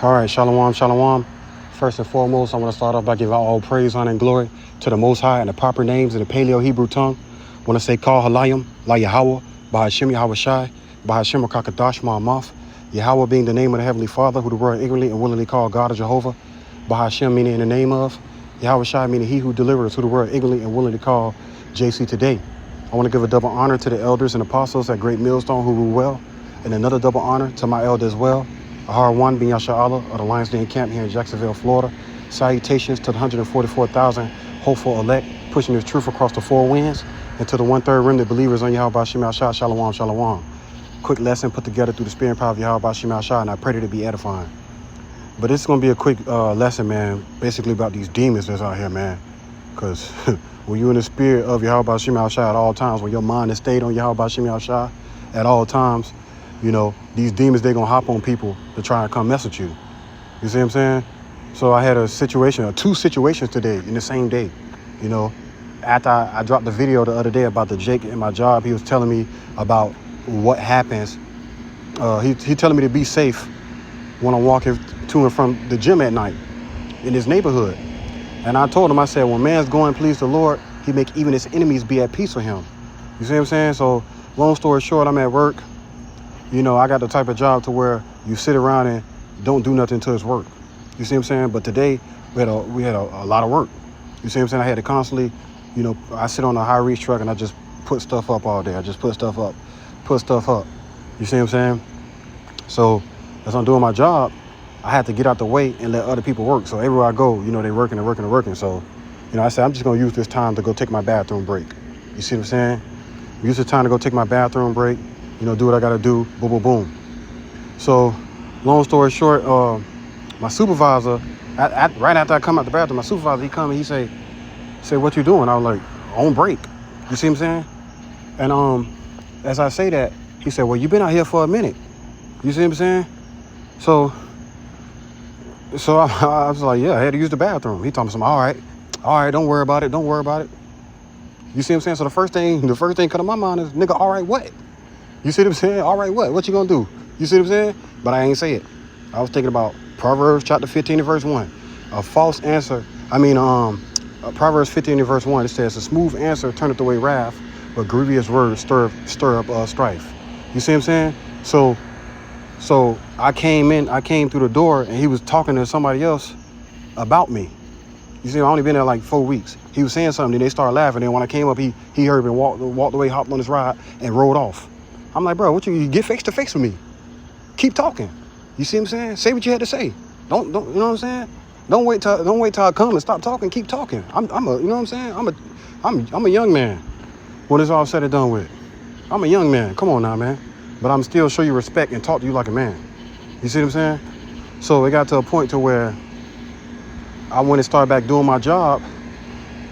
All right, shalom, shalom. First and foremost, I want to start off by giving all praise, honor, and glory to the Most High and the proper names in the Paleo-Hebrew tongue. I want to say, Kal Halayim, La Yahweh, Bahashem Yahweh Shai, Bahashem Kakadash Ma'amaf, Yahweh being the name of the Heavenly Father, who the world ignorantly and willingly called God of Jehovah, Bahashem meaning in the name of, Yahweh Shai meaning he who delivers, who the world ignorantly and willingly called JC today. I want to give a double honor to the elders and apostles at Great Millstone who rule well, and another double honor to my elder as well, Ahar One bin Yasha Allah of the Lions Den Camp here in Jacksonville, Florida. Salutations to the 144,000 hopeful elect pushing this truth across the four winds, and to the 1/3 remnant believers on Yahweh Bashim Al-Shah, Shalom, Shalom. Quick lesson put together through the spirit and power of Yahweh Bashim Al-Shah, and I pray that it be edifying. But this is going to be a quick lesson, man, basically about these demons that's out here, man. Because when you're in the spirit of Yahweh Bashim Al-Shah at all times, when your mind is stayed on Yahweh Bashim Al-Shah at all times, you know, these demons, they're going to hop on people to try and come mess with you. You see what I'm saying? So I had a situation, or two situations today in the same day. You know, after I dropped the video the other day about the Jake in my job, he was telling me about what happens. He telling me to be safe when I'm walking to and from the gym at night in his neighborhood. And I told him, I said, when man's going to please the Lord, he make even his enemies be at peace with him. You see what I'm saying? So long story short, I'm at work. You know, I got the type of job to where you sit around and don't do nothing till it's work. You see what I'm saying? But today we had a lot of work. You see what I'm saying? I had to constantly, you know, I sit on a high reach truck and I just put stuff up all day. I just put stuff up. You see what I'm saying? So as I'm doing my job, I had to get out the way and let other people work. So everywhere I go, you know, they're working. So, you know, I said, I'm just going to use this time to go take my bathroom break. You see what I'm saying? Use the time to go take my bathroom break. You know, do what I got to do, boom, boom, boom. So, long story short, my supervisor, right after I come out the bathroom, my supervisor, he come and he say, what you doing? I was like, on break. You see what I'm saying? And as I say that, he said, well, you been out here for a minute. You see what I'm saying? So I was like, yeah, I had to use the bathroom. He told me something, all right, don't worry about it. You see what I'm saying? So the first thing come to my mind is, nigga, all right, what? You see what I'm saying? All right, what? What you gonna do? You see what I'm saying? But I ain't say it. I was thinking about Proverbs chapter 15 and verse 1. A false answer. Proverbs 15 and verse 1. It says, a smooth answer turneth away wrath, but grievous words stir up strife. You see what I'm saying? So I came through the door and he was talking to somebody else about me. You see, I only been there like 4 weeks. He was saying something, then they started laughing. Then when I came up, he heard me, walked away, hopped on his ride, and rode off. I'm like, bro, you get face to face with me. Keep talking. You see what I'm saying? Say what you had to say. Don't you know what I'm saying? Don't wait till I come and stop talking. Keep talking. I'm a, you know what I'm saying? I'm a young man. When it's all said and done with, I'm a young man. Come on now, man. But I'm still show you respect and talk to you like a man. You see what I'm saying? So it got to a point to where I went and started back doing my job.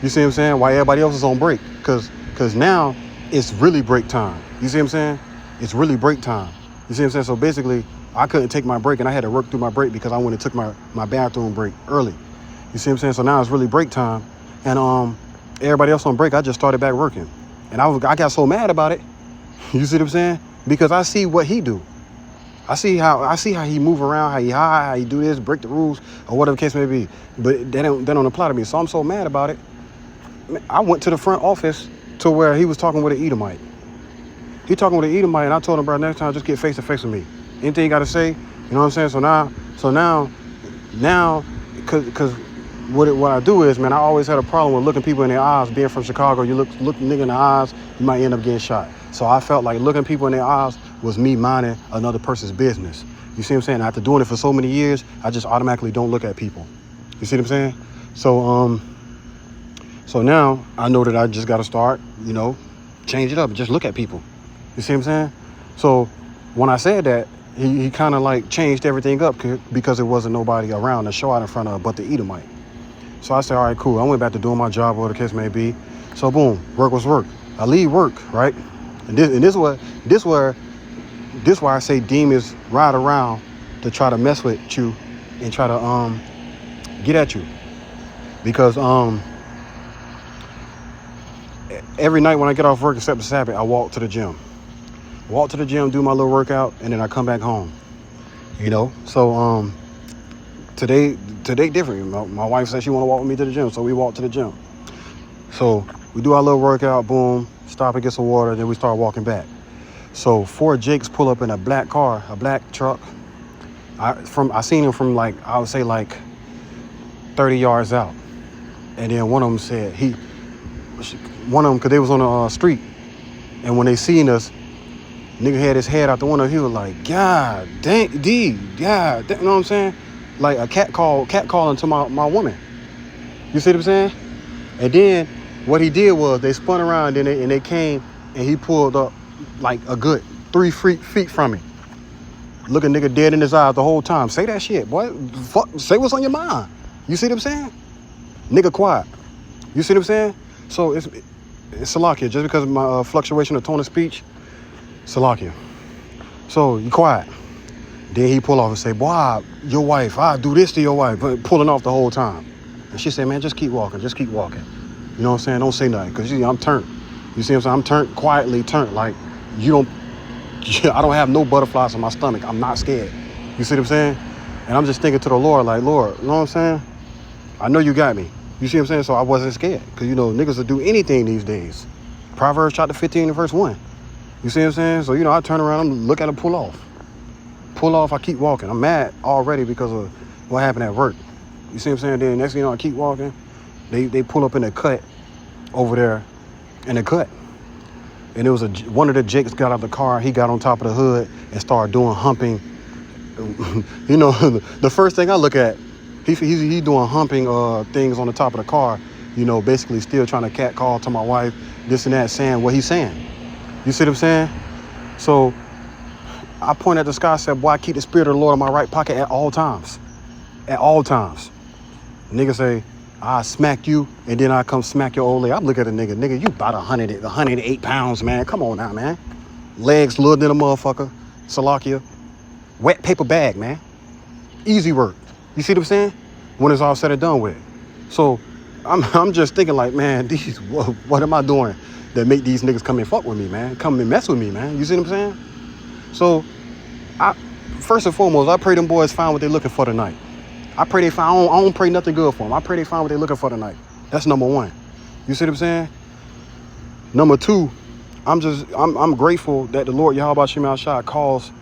You see what I'm saying? While everybody else is on break, because now it's really break time. You see what I'm saying? It's really break time. You see what I'm saying? So basically, I couldn't take my break and I had to work through my break because I went and took my bathroom break early. You see what I'm saying? So now it's really break time. And everybody else on break, I just started back working. And I got so mad about it. You see what I'm saying? Because I see what he do. I see how he move around, how he hide, how he do this, break the rules, or whatever the case may be. But that don't apply to me. So I'm so mad about it. I went to the front office to where he was talking with an Edomite. He talking with an Edomite, and I told him, bro, next time just get face to face with me. Anything you got to say, you know what I'm saying? So now, because what I do is, man, I always had a problem with looking people in their eyes. Being from Chicago, you look nigga in the eyes, you might end up getting shot. So I felt like looking people in their eyes was me minding another person's business. You see what I'm saying? After doing it for so many years, I just automatically don't look at people. You see what I'm saying? So now I know that I just got to start, you know, change it up and just look at people. You see what I'm saying? So when I said that, he kind of like changed everything up because there wasn't nobody around to show out in front of but the Edomite. So I said, all right, cool. I went back to doing my job, whatever the case may be. So boom, work was work. I leave work, right? And this where I say demons ride around to try to mess with you and try to get at you. Because every night when I get off work except the Sabbath, I walk to the gym. Do my little workout, and then I come back home. You know? So Today different. My wife said she want to walk with me to the gym, so we walk to the gym. So we do our little workout, boom, stop and get some water, then we start walking back. So 4 Jakes pull up in a black car, a black truck. I seen him from like, I would say like 30 yards out. And then one of them said, because they was on the street. And when they seen us, nigga had his head out the window. He was like, God dang, God, you know what I'm saying? Like a cat calling to my woman. You see what I'm saying? And then what he did was they spun around and they came and he pulled up like a good 3 feet from me. Looking nigga dead in his eyes the whole time. Say that shit, boy. Fuck, say what's on your mind. You see what I'm saying? Nigga quiet. You see what I'm saying? So it's Salakia. Just because of my fluctuation of tone of speech, Salakia. So you quiet. Then he pull off and say, boy, your wife, I'll do this to your wife. But pulling off the whole time. And she said, man, just keep walking. Just keep walking. You know what I'm saying? Don't say nothing. Because I'm turned. You see what I'm saying? I'm turned, quietly turned. Like, I don't have no butterflies in my stomach. I'm not scared. You see what I'm saying? And I'm just thinking to the Lord, like, Lord, you know what I'm saying? I know you got me. You see what I'm saying? So I wasn't scared. Because, niggas will do anything these days. Proverbs chapter 15 and verse 1. You see what I'm saying? So, I turn around and look at him pull off. Pull off, I keep walking. I'm mad already because of what happened at work. You see what I'm saying? Then next thing you know, I keep walking. They pull up in the cut over there in the cut. And it was one of the Jakes got out of the car. He got on top of the hood and started doing humping. The first thing I look at, he doing humping things on the top of the car. Basically still trying to catcall to my wife, this and that, saying what he's saying. You see what I'm saying? So I point at the sky and said, boy, I keep the spirit of the Lord in my right pocket at all times. At all times. Nigga say, I smack you, and then I come smack your old leg. I'm looking at a nigga. Nigga, you about 108 pounds, man. Come on now, man. Legs little than a motherfucker. Salakia. Wet paper bag, man. Easy work. You see what I'm saying? When it's all said and done with. So I'm just thinking like, man, what am I doing that make these niggas come and fuck with me, man? Come and mess with me, man. You see what I'm saying? So first and foremost, I pray them boys find what they're looking for tonight. I pray they find, I don't pray nothing good for them. I pray they find what they're looking for tonight. That's number one. You see what I'm saying? Number two, I'm grateful that the Lord Yahweh Shema Shah caused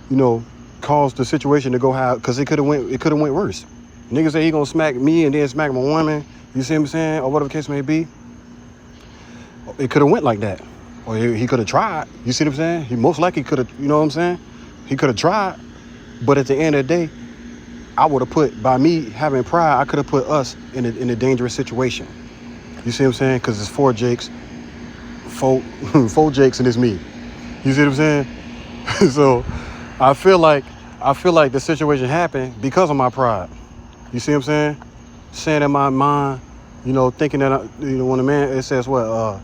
the situation to go how, because it could have went worse. Niggas say he gonna smack me and then smack my woman. You see what I'm saying? Or whatever the case may be. It could have went like that. Or he could have tried. You see what I'm saying? He most likely could have, you know what I'm saying? He could have tried. But at the end of the day, I would have put, by me having pride, I could have put us in a dangerous situation. You see what I'm saying? Because it's 4 Jakes, 4 Jakes, and it's me. You see what I'm saying? So I feel like the situation happened because of my pride. You see what I'm saying? Saying in my mind, thinking that, when a man, it says what,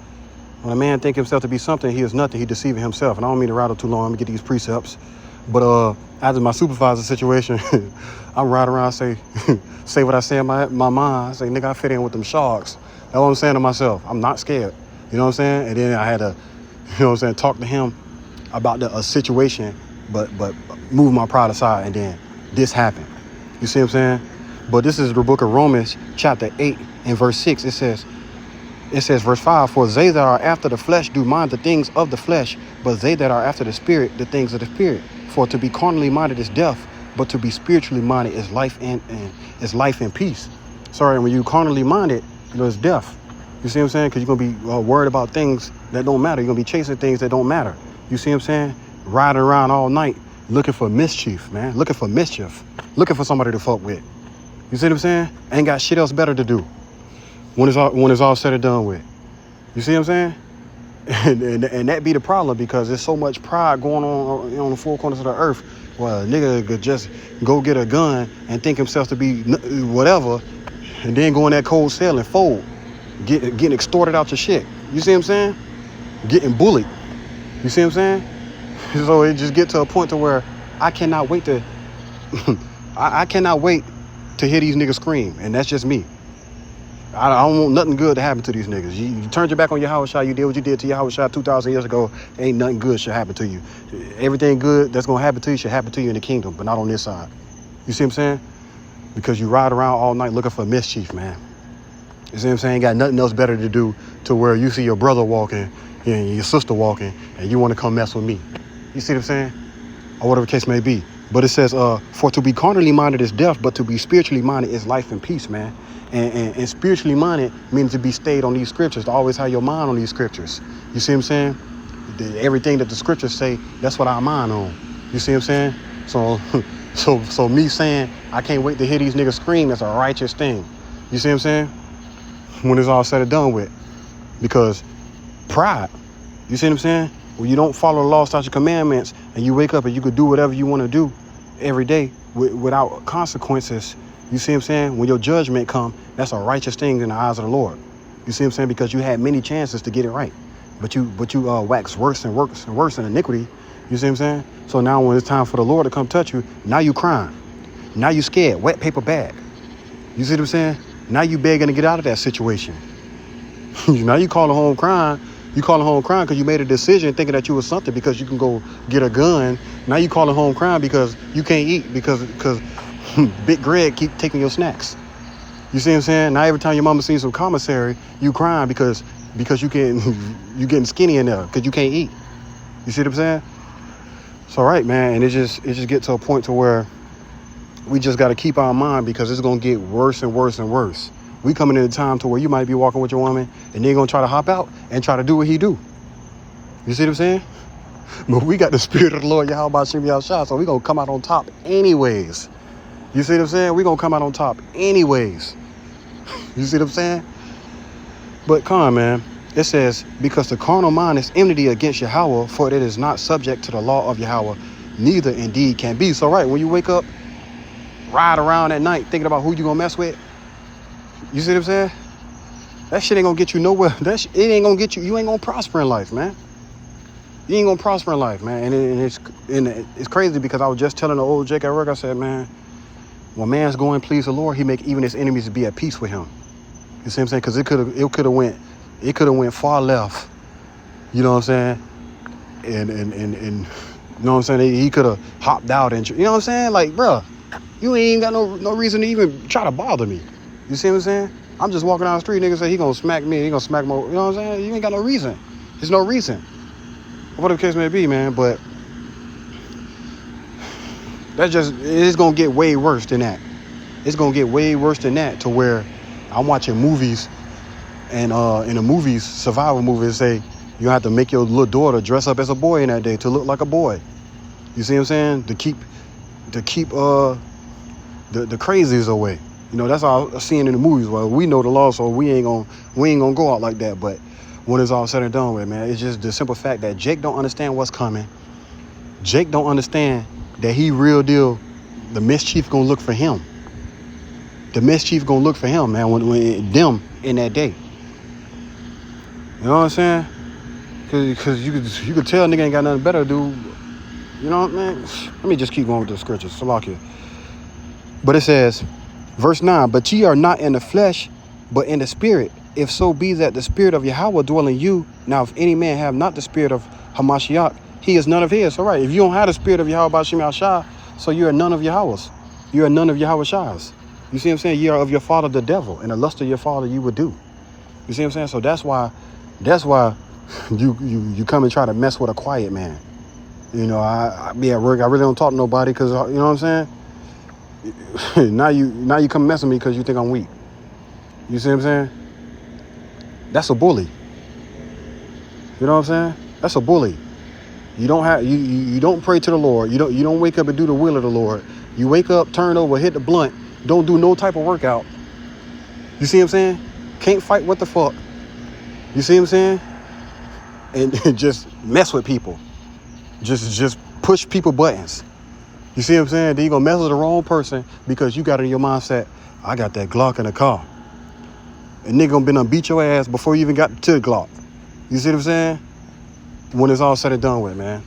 when a man think himself to be something, he is nothing. He deceiving himself. And I don't mean to rattle too long. Let me get these precepts. But after my supervisor situation, I'm riding around, say what I say in my mind. I say, nigga, I fit in with them sharks. That's what I'm saying to myself. I'm not scared. You know what I'm saying? And then I had to, talk to him about a situation, but move my pride aside, and then this happened. You see what I'm saying? But this is the book of Romans, chapter 8 and verse 6. It says, verse 5, for they that are after the flesh do mind the things of the flesh, but they that are after the spirit, the things of the spirit. For to be carnally minded is death, but to be spiritually minded is life and peace. Sorry, when you carnally minded, it's death. You see what I'm saying? Because you're going to be worried about things that don't matter. You're going to be chasing things that don't matter. You see what I'm saying? Riding around all night looking for mischief, man. Looking for mischief. Looking for somebody to fuck with. You see what I'm saying? Ain't got shit else better to do when it's all said and done with. You see what I'm saying? And that be the problem, because there's so much pride going on the four corners of the earth. Well, a nigga could just go get a gun and think himself to be whatever, and then go in that cold cell and fold, getting extorted out your shit. You see what I'm saying? Getting bullied. You see what I'm saying? So it just get to a point to where I cannot wait to I cannot wait to hear these niggas scream, and that's just me. I don't want nothing good to happen to these niggas. You turned your back on Yahweh Shai, you did what you did to Yahweh Shai 2,000 years ago. Ain't nothing good should happen to you. Everything good that's going to happen to you should happen to you in the kingdom, but not on this side. You see what I'm saying? because you ride around all night looking for mischief, man. You see what I'm saying? Got nothing else better to do to where you see your brother walking and your sister walking and you want to come mess with me. You see what I'm saying? Or whatever the case may be. But it says, for to be carnally minded is death, but to be spiritually minded is life and peace, man. And spiritually minded means to be stayed on these scriptures, to always have your mind on these scriptures. You see what I'm saying? Everything that the scriptures say, that's what our mind on. You see what I'm saying? So me saying, I can't wait to hear these niggas scream, that's a righteous thing. You see what I'm saying? When it's all said and done with. Because pride, you see what I'm saying? When you don't follow the law, statutes, commandments, and you wake up and you could do whatever you want to do every day without consequences, you see what I'm saying? When your judgment come, that's a righteous thing in the eyes of the Lord. You see what I'm saying? Because you had many chances to get it right. But you wax worse and worse and worse in iniquity. You see what I'm saying? So now when it's time for the Lord to come touch you, now you crying. Now you scared, wet paper bag. You see what I'm saying? Now you begging to get out of that situation. Now you calling home crying. You calling home crying because you made a decision thinking that you was something because you can go get a gun. Now you calling home crying because you can't eat because Big Greg keep taking your snacks. You see what I'm saying? Now every time your mama sees some commissary, you crying because you getting skinny in there because you can't eat. You see what I'm saying? It's all right, man. And it just get to a point to where we just got to keep our mind because it's going to get worse and worse and worse. We coming in a time to where you might be walking with your woman and they're going to try to hop out and try to do what he do. You see what I'm saying? But we got the spirit of the Lord, Yahweh Shem Yahshua, so we going to come out on top anyways. You see what I'm saying? we going to come out on top anyways. You see what I'm saying? But come on, man. It says, because the carnal mind is enmity against Yahweh, for it is not subject to the law of Yahweh, neither indeed can be. So right, when you wake up, ride around at night thinking about who you going to mess with, you see what I'm saying? That shit ain't gonna get you nowhere. It ain't gonna get you. You ain't gonna prosper in life, man. You ain't gonna prosper in life, man. And it's crazy because I was just telling the old Jake at work. I said, man, when man's going please the Lord, he make even his enemies be at peace with him. You see what I'm saying? Because it could have went far left. You know what I'm saying? And you know what I'm saying? He could have hopped out and you know what I'm saying? Like, bruh, you ain't got no reason to even try to bother me. You see what I'm saying? I'm just walking down the street, nigga say he gonna smack me, he gonna smack more, you know what I'm saying? You ain't got no reason. There's no reason. Whatever the case may be, man, but it's gonna get way worse than that. It's gonna get way worse than that to where I'm watching movies and in the movies, survival movies say you have to make your little daughter dress up as a boy in that day to look like a boy. You see what I'm saying? To keep the crazies away. You know, that's all I'm seeing in the movies. Well, we know the law, so we ain't gonna go out like that. But when it's all said and done with, man, it's just the simple fact that Jake don't understand what's coming. Jake don't understand that he real deal, the mischief gonna look for him. The mischief gonna look for him, man, when them in that day. You know what I'm saying? Cause you could tell nigga ain't got nothing better to do. You know what, man? Let me just keep going with the scriptures. Salakia. But it says, verse 9, but ye are not in the flesh, but in the spirit, if so be that the spirit of Yahweh dwell in you. Now, if any man have not the spirit of Hamashiach, he is none of his. All right, if you don't have the spirit of Yahweh Shem Yahshua, so you are none of Yahweh's. You are none of Yahweh Shah's. You see what I'm saying? You are of your father the devil, and the lust of your father you would do. You see what I'm saying? So that's why you come and try to mess with a quiet man. You know, I be at work, I really don't talk to nobody because, you know what I'm saying? now you come mess with me because you think I'm weak. You see what I'm saying? That's a bully. You know what I'm saying? That's a bully. You don't have you don't pray to the Lord. You don't wake up and do the will of the Lord. You wake up, turn over, hit the blunt, don't do no type of workout. You see what I'm saying? Can't fight what the fuck. You see what I'm saying? And just mess with people. Just push people buttons. You see what I'm saying? Then you're gonna mess with the wrong person because you got in your mindset, I got that Glock in the car. And nigga gonna beat your ass before you even got to the Glock. You see what I'm saying? When it's all said and done with, man.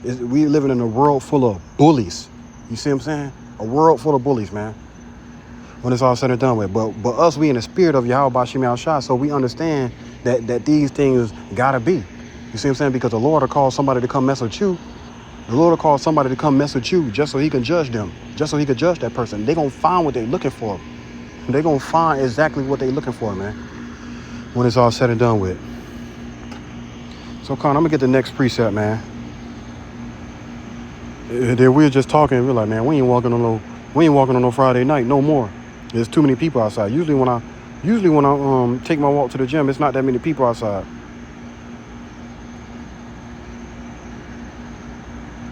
We living in a world full of bullies. You see what I'm saying? A world full of bullies, man. When it's all said and done with. But us, we in the spirit of Yahweh Shem Yahshua, so we understand that these things gotta be. You see what I'm saying? Because the Lord will call somebody to come mess with you. The Lord will call somebody to come mess with you just so he can judge them, just so he can judge that person. They're going to find what they're looking for. They're going to find exactly what they're looking for, man, when it's all said and done with. So, Con, I'm going to get the next precept, man. Then we were just talking, we're like, man, we ain't walking on no Friday night no more. There's too many people outside. Usually when I take my walk to the gym, it's not that many people outside.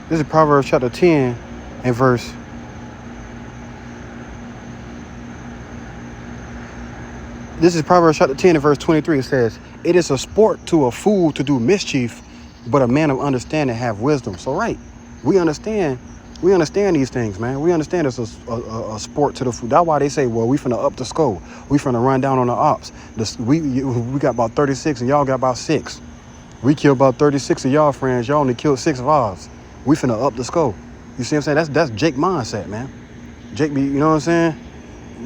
This is Proverbs chapter 10 and verse. This is Proverbs chapter 10 and verse 23. It says, "It is a sport to a fool to do mischief, but a man of understanding have wisdom." So, right, we understand these things, man. We understand it's a sport to the fool. That's why they say, well, we finna up the score. We finna run down on the ops. We got about 36 and y'all got about 6. We killed about 36 of y'all friends. Y'all only killed 6 of ours. We finna up the score. You see what I'm saying? That's Jake mindset, man. Jake be, you know what I'm saying?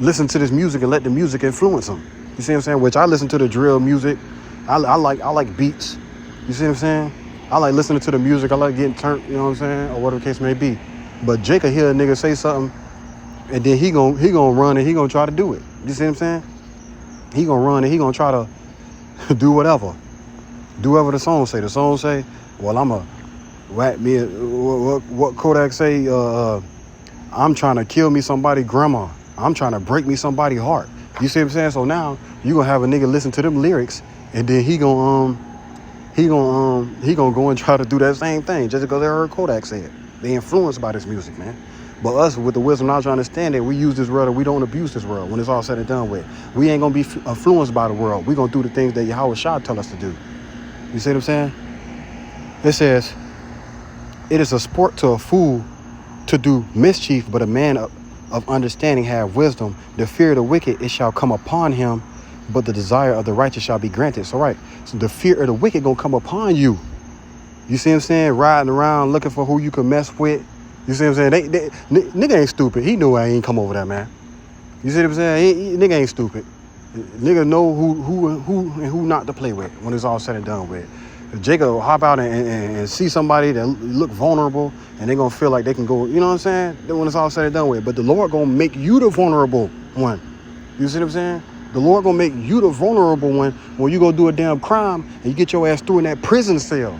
Listen to this music and let the music influence him. You see what I'm saying? Which I listen to the drill music. I like beats. You see what I'm saying? I like listening to the music. I like getting turned, you know what I'm saying? Or whatever the case may be. But Jake will hear a nigga say something and then he gonna run and he gonna try to do it. You see what I'm saying? He gonna run and he gonna try to do whatever. Do whatever the song say. The song say, well, I'm a whack me. What Kodak say? I'm trying to kill me somebody grandma. I'm trying to break me somebody heart. You see what I'm saying? So now you gonna have a nigga listen to them lyrics, and then he gonna go and try to do that same thing just because they heard Kodak say it. They influenced by this music, man. But us, with the wisdom knowledge, understand that we use this world and we don't abuse this world when it's all said and done with. We ain't gonna be influenced by the world. We gonna do the things that Yahweh Shah tell us to do. You see what I'm saying? It says, "It is a sport to a fool to do mischief, but a man of understanding have wisdom. The fear of the wicked, it shall come upon him, but the desire of the righteous shall be granted." So right, so the fear of the wicked gonna come upon you. You see what I'm saying? Riding around looking for who you can mess with. You see what I'm saying? Nigga ain't stupid. He knew I ain't come over there, man. You see what I'm saying? Nigga ain't stupid. Nigga know who not to play with when it's all said and done with. If Jacob will hop out and see somebody that look vulnerable and they gonna feel like they can go, you know what I'm saying? Then when it's all said and done with. But the Lord gonna make you the vulnerable one. You see what I'm saying? The Lord gonna make you the vulnerable one when you go do a damn crime and you get your ass through in that prison cell.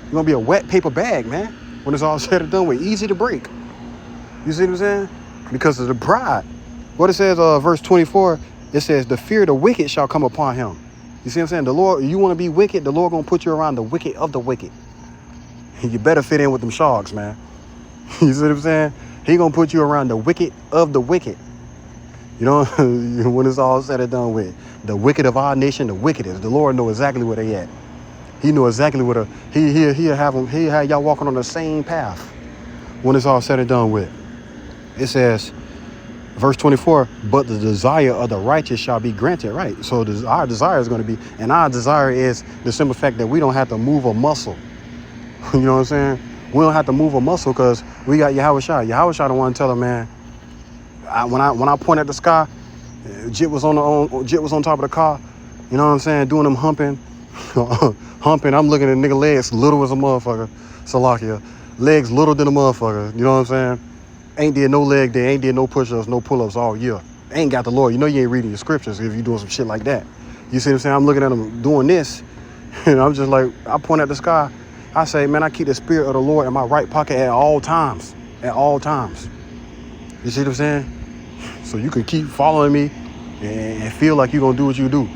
You're gonna be a wet paper bag, man, when it's all said and done with. Easy to break. You see what I'm saying? Because of the pride. What it says, verse 24, it says, "The fear of the wicked shall come upon him." You see what I'm saying? The Lord, you want to be wicked, the Lord gonna put you around the wicked of the wicked. You better fit in with them sharks, man. You see what I'm saying? He gonna put you around the wicked of the wicked. You know, when it's all said and done with. The wicked of our nation, the wickedest. The Lord know exactly where they at. He know exactly where he'll have y'all walking on the same path when it's all said and done with. It says, verse 24, "But the desire of the righteous shall be granted." Right. So our desire is going to be, and our desire is the simple fact that we don't have to move a muscle. You know what I'm saying? We don't have to move a muscle because we got Yahweh Shah. Yahweh Shah the one tell him, man, when I point at the sky, Jit was on top of the car. You know what I'm saying? Doing them humping. Humping. I'm looking at nigga legs little as a motherfucker. Salakia. Legs little than a motherfucker. You know what I'm saying? Ain't did no leg day, ain't did no push-ups, no pull-ups all year. Ain't got the Lord. You know you ain't reading your scriptures if you doing some shit like that. You see what I'm saying? I'm looking at him doing this, and I'm just like, I point at the sky. I say, man, I keep the spirit of the Lord in my right pocket at all times. At all times. You see what I'm saying? So you can keep following me and feel like you're going to do what you do.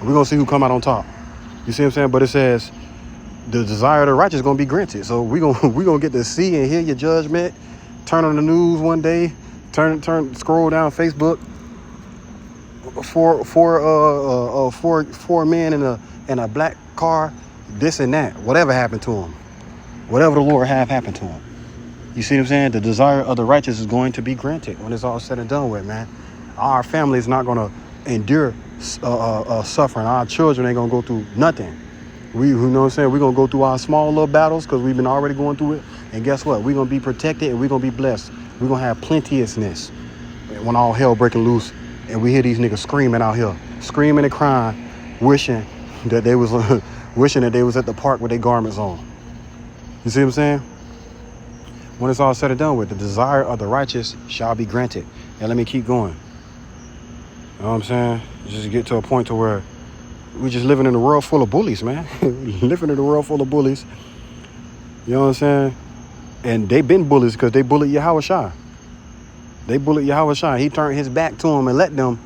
We're going to see who come out on top. You see what I'm saying? But it says, the desire of the righteous is going to be granted. So we're gonna get to see and hear your judgment. Turn on the news one day, scroll down Facebook. Four men in a black car, this and that. Whatever happened to them, whatever the Lord have happened to them. You see what I'm saying? The desire of the righteous is going to be granted when it's all said and done with, man. Our family is not gonna endure suffering. Our children ain't gonna go through nothing. You know what I'm saying? We're gonna go through our small little battles because we've been already going through it. And guess what? We're gonna be protected and we're gonna be blessed. We're gonna have plenteousness when all hell breaking loose and we hear these niggas screaming out here, screaming and crying, wishing that they was at the park with their garments on. You see what I'm saying? when it's all said and done with, the desire of the righteous shall be granted. And let me keep going. You know what I'm saying? Just get to a point to where we just living in a world full of bullies, man. Living in a world full of bullies. You know what I'm saying? And they been bullies because they bullied Yahweh Shai. They bullied Yahweh Shai. He turned his back to them and let them,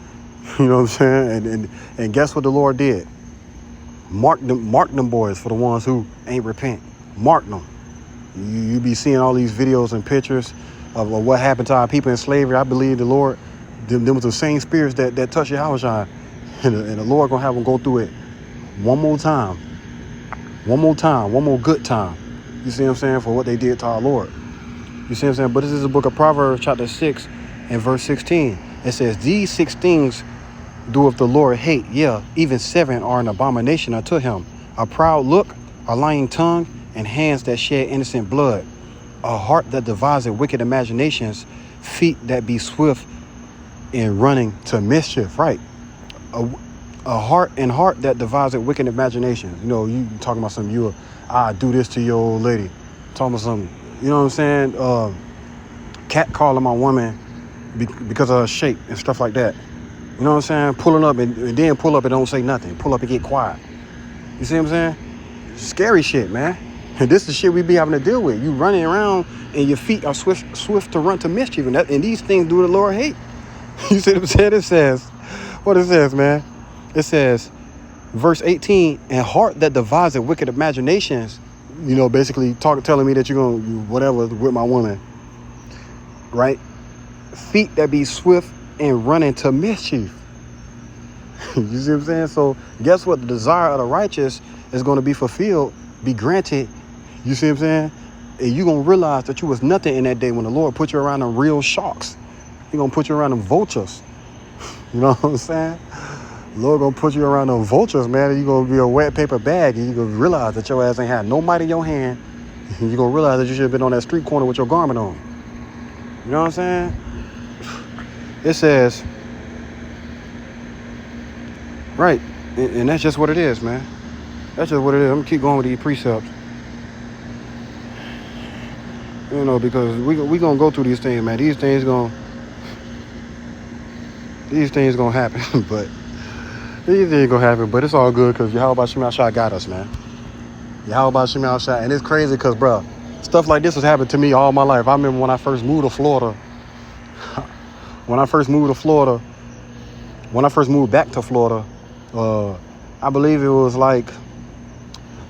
you know what I'm saying? And guess what the Lord did? Mark them boys for the ones who ain't repent. Mark them. You be seeing all these videos and pictures of what happened to our people in slavery. I believe the Lord, them was the same spirits that touched Yahweh Shai. And the Lord gonna have them go through it one more time. One more time. One more good time. You see what I'm saying? For what they did to our Lord. You see what I'm saying? But this is the book of Proverbs chapter 6 and verse 16. It says, these 6 things doeth the Lord hate. Yeah, even 7 are an abomination unto him. A proud look, a lying tongue, and hands that shed innocent blood. A heart that deviseth wicked imaginations, feet that be swift in running to mischief. Right. A heart that deviseth wicked imaginations. You know, you talking about something, I do this to your old lady. Talking about something, you know what I'm saying? Cat calling my woman because of her shape and stuff like that. You know what I'm saying? Pulling up and then pull up and don't say nothing. Pull up and get quiet. You see what I'm saying? Scary shit, man. And this is shit we be having to deal with. You running around and your feet are swift to run to mischief. And these things do the Lord hate. You see what I'm saying? It says, what it says, man? It says, verse 18, and heart that deviseth wicked imaginations, you know, basically telling me that you're going to whatever with my woman, right? Feet that be swift and running to mischief. You see what I'm saying? So guess what? The desire of the righteous is going to be fulfilled, be granted. You see what I'm saying? And you're going to realize that you was nothing in that day when the Lord put you around them real sharks. He's going to put you around them vultures. You know what I'm saying? The Lord going to put you around them vultures, man. And you're going to be a wet paper bag. And you're going to realize that your ass ain't had no might in your hand. And you're going to realize that you should have been on that street corner with your garment on. You know what I'm saying? It says, right. And that's just what it is, man. That's just what it is. I'm going to keep going with these precepts. You know, because we going to go through these things, man. These things going to happen. But these things going to happen. But it's all good because Yahweh Shai Shai got us, man. Yahweh Shai Shai. And it's crazy because, bro, stuff like this has happened to me all my life. I remember when I first moved to Florida. When I first moved back to Florida, I believe it was like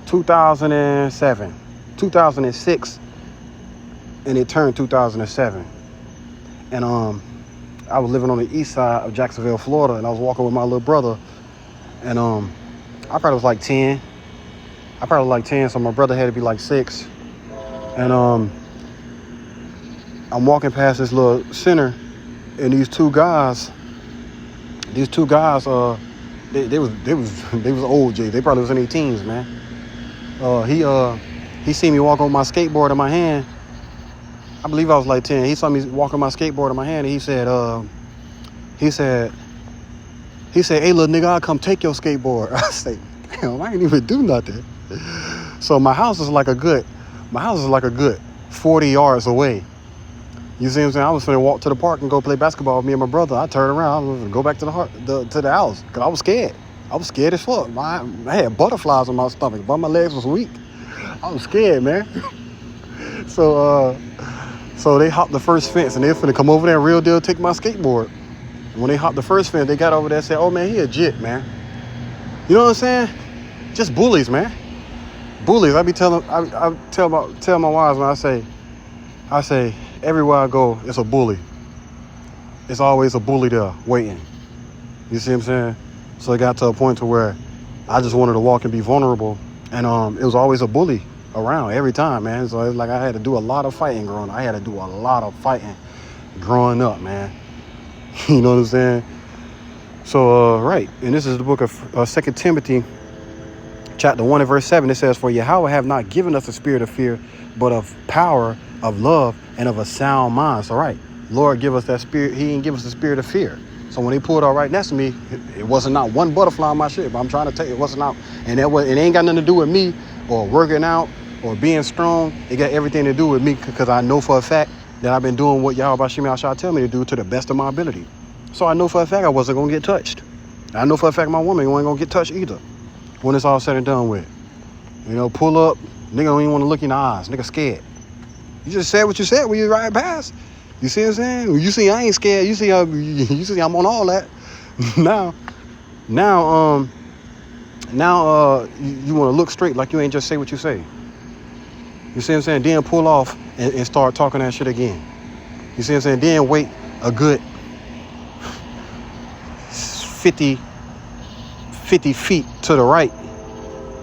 2007, 2006, and it turned 2007. And I was living on the east side of Jacksonville, Florida, and I was walking with my little brother. And I probably was like 10. So my brother had to be like 6. And I'm walking past this little center, and these two guys, they was old J. They probably was in their teens, man. He seen me walking with my skateboard in my hand. I believe I was like 10. He saw me walking my skateboard in my hand, and he said, hey, little nigga, I'll come take your skateboard. I say, damn, I ain't even do nothing. So my house is like a good 40 yards away. You see what I'm saying? I was finna walk to the park and go play basketball with me and my brother. I turned around, I was gonna go back to the house because I was scared. I was scared as fuck. I had butterflies on my stomach, but my legs was weak. I was scared, man. So they hopped the first fence and they finna come over there and real deal take my skateboard. And when they hopped the first fence, they got over there and said, oh man, he a jit, man. You know what I'm saying? Just bullies, man. Bullies. I tell my wives when I say, everywhere I go, it's a bully. It's always a bully there waiting. You see what I'm saying? So it got to a point to where I just wanted to walk and be vulnerable. And it was always a bully around every time, man. So it's like I had to do a lot of fighting growing up, man. You know what I'm saying? So, right. And this is the book of 2 Timothy, chapter 1 and verse 7. It says, for Yahweh have not given us a spirit of fear, but of power, of love, and of a sound mind. So, right. Lord give us that spirit. He didn't give us the spirit of fear. So when he pulled up right next to me, it wasn't not one butterfly on my shit. But I'm trying to tell you, it wasn't out. And it ain't got nothing to do with me or working out or being strong, it got everything to do with me, because I know for a fact that I've been doing what Yahweh Shemi Ashai tell me to do to the best of my ability. So I know for a fact I wasn't going to get touched. I know for a fact my woman wasn't going to get touched either when it's all said and done with. You know, pull up, nigga don't even want to look in the eyes. Nigga scared. You just said what you said when you ride past. You see what I'm saying? You see I ain't scared. You see I'm on all that. now you want to look straight like you ain't just say what you say. You see what I'm saying? Then pull off and start talking that shit again. You see what I'm saying? Then wait a good 50 feet to the right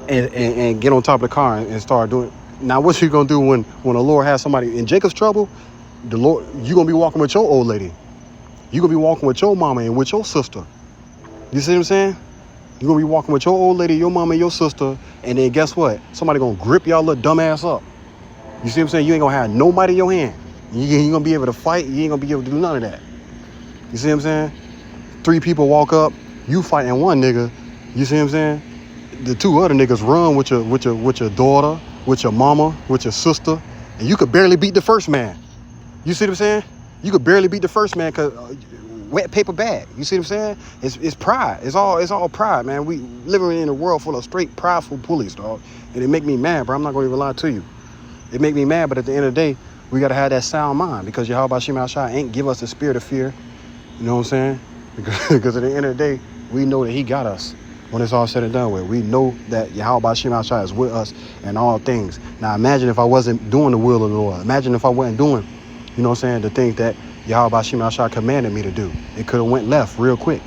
and get on top of the car and start doing. Now what you gonna do when the Lord has somebody in Jacob's trouble? The Lord, you gonna be walking with your old lady. You gonna be walking with your mama and with your sister. You see what I'm saying? You gonna be walking with your old lady, your mama, and your sister, and then guess what? Somebody gonna grip y'all little dumb ass up. You see what I'm saying? You ain't gonna have nobody in your hand. You ain't gonna be able to fight. You ain't gonna be able to do none of that. You see what I'm saying? 3 people walk up, you fighting one nigga. You see what I'm saying? The 2 other niggas run with your daughter, with your mama, with your sister, and you could barely beat the first man. You see what I'm saying? You could barely beat the first man because wet paper bag. You see what I'm saying? It's pride. It's all pride, man. We living in a world full of straight prideful bullies, dog. And it make me mad, bro. I'm not gonna even lie to you. It make me mad, but at the end of the day, we gotta have that sound mind, because Yahweh Shemi Ashai ain't give us a spirit of fear. You know what I'm saying? Because at the end of the day, we know that he got us. When it's all said and done with, we know that Yahweh Shemi Ashai is with us in all things. Now imagine if I wasn't doing the will of the Lord. Imagine if I wasn't doing, you know what I'm saying, the things that Yahweh Shemi Ashai commanded me to do. It could have went left real quick.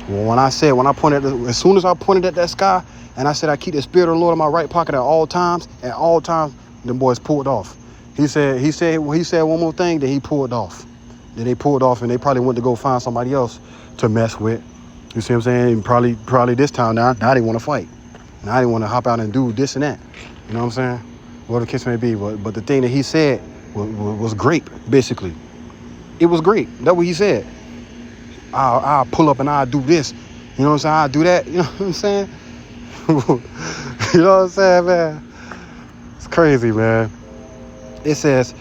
Well, as soon as I pointed at that sky and I said I keep the spirit of the Lord in my right pocket at all times, them boys pulled off. He said one more thing, then he pulled off. Then they pulled off and they probably went to go find somebody else to mess with. You see what I'm saying? Probably this time now they want to fight. Now they want to hop out and do this and that. You know what I'm saying? Whatever the case may be. But the thing that he said was great, basically. It was great. That's what he said. I'll pull up and I'll do this. You know what I'm saying? I'll do that. You know what I'm saying? You know what I'm saying, man? It's crazy, man. It says,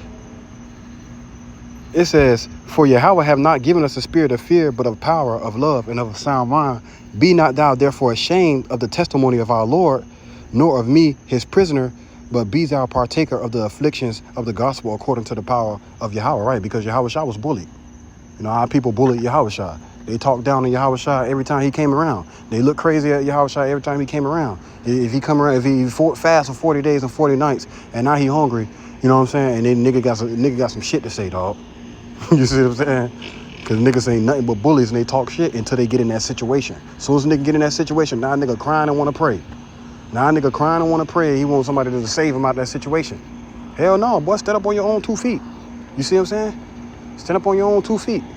for Yahweh have not given us a spirit of fear, but of power, of love, and of a sound mind. Be not thou therefore ashamed of the testimony of our Lord, nor of me, his prisoner, but be thou partaker of the afflictions of the gospel according to the power of Yahweh, right? Because Yahweh Shai was bullied. You know how people bullied Yahweh Shai. They talked down on Yahweh Shai every time he came around. They looked crazy at Yahweh Shai every time he came around. If he fast for 40 days and 40 nights, and now he hungry, you know what I'm saying? And then nigga got some shit to say, dog. You see what I'm saying? Because niggas ain't nothing but bullies, and they talk shit until they get in that situation. As soon as a nigga get in that situation, now a nigga crying and want to pray. Now a nigga crying and want to pray. He wants somebody to save him out of that situation. Hell no, boy, stand up on your own 2 feet. You see what I'm saying? Stand up on your own 2 feet. You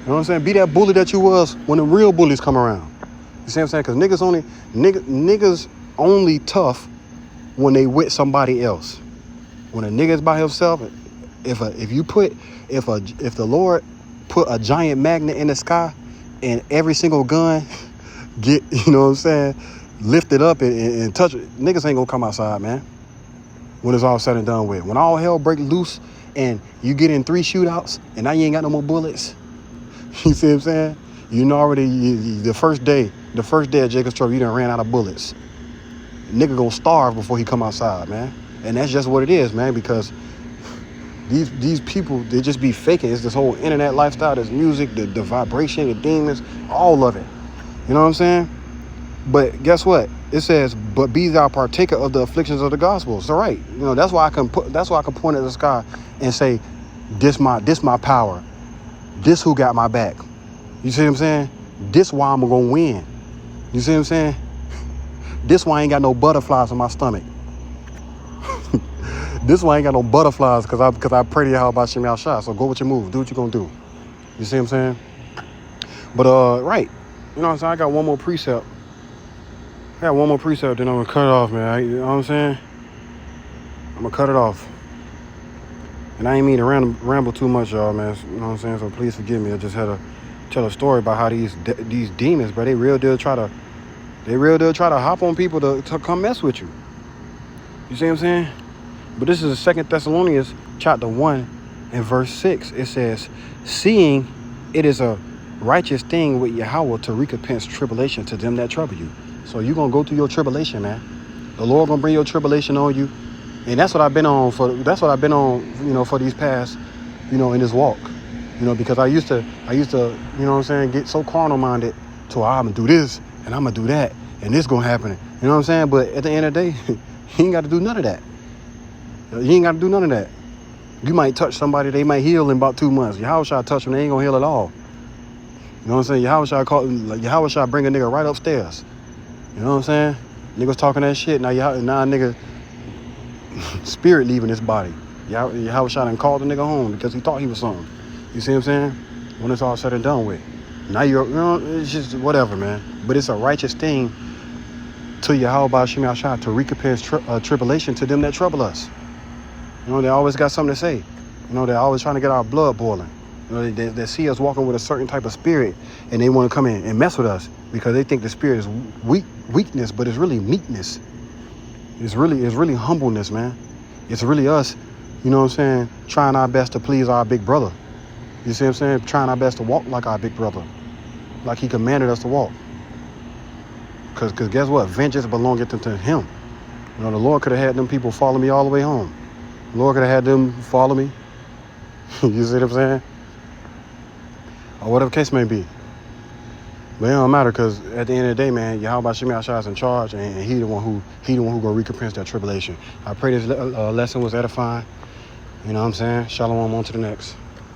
know what I'm saying? Be that bully that you was when the real bullies come around. You see what I'm saying? Because niggas only tough when they with somebody else. When a nigga's by himself, if the Lord put a giant magnet in the sky and every single gun get, you know what I'm saying, lifted up and touch it, niggas ain't gonna come outside, man. When it's all said and done with. When all hell break loose and you get in 3 shootouts and now you ain't got no more bullets, you see what I'm saying? You know already the first day of Jacob's trouble, you done ran out of bullets. Nigga gonna starve before he come outside, man. And that's just what it is, man, because these people, they just be faking. It's this whole internet lifestyle, this music, the vibration, the demons, all of it. You know what I'm saying? But guess what? It says, but be thou partaker of the afflictions of the gospel. It's all right. You know, that's why I can point at the sky and say, this my power. This who got my back. You see what I'm saying? This why I'm gonna win. You see what I'm saying? This why I ain't got no butterflies in my stomach. This why I ain't got no butterflies because I pray to Yahweh Shemi Ashai. So go with your move. Do what you gonna do. You see what I'm saying? But right. You know what I'm saying? I got one more precept. Then I'm gonna cut it off, man. You know what I'm saying? I'm gonna cut it off. And I ain't mean to ramble too much, y'all, man. You know what I'm saying? So please forgive me. I just had to tell a story about how these demons, bro, they real deal try to hop on people to come mess with you. You see what I'm saying? But this is 2 Thessalonians chapter 1 and verse 6. It says, seeing it is a righteous thing with Yahweh to recompense tribulation to them that trouble you. So you're going to go through your tribulation, man. The Lord going to bring your tribulation on you. And that's what I've been on for these past, in this walk. Because I used to, get so carnal minded to I'm going to do this and I'm going to do that and this going to happen. You know what I'm saying? But at the end of the day, you ain't got to do none of that. You ain't got to do none of that. You might touch somebody, they might heal in about 2 months. Yahweh shall touch them, they ain't going to heal at all. You know what I'm saying? Yahweh shall bring a nigga right upstairs. You know what I'm saying? Niggas talking that shit. Now nigga spirit leaving his body. Yahweh shall done called the nigga home because he thought he was something. You see what I'm saying? When it's all said and done with. Now it's just whatever, man. But it's a righteous thing to Yahweh Ba'ashim Yahshua to recompense tribulation to them that trouble us. They always got something to say. They're always trying to get our blood boiling. They see us walking with a certain type of spirit and they want to come in and mess with us because they think the spirit is weakness, but it's really meekness. It's really humbleness, man. It's really us, trying our best to please our big brother. You see what I'm saying? Trying our best to walk like our big brother, like he commanded us to walk. Because guess what? Vengeance belongeth to him. The Lord could have had them people follow me all the way home. The Lord could have had them follow me. You see what I'm saying? Or whatever case may be. But it don't matter because at the end of the day, man, Yahweh Ba'ashim Yahshua is in charge and he the one who gonna recompense that tribulation. I pray this lesson was edifying. You know what I'm saying? Shalom, on to the next.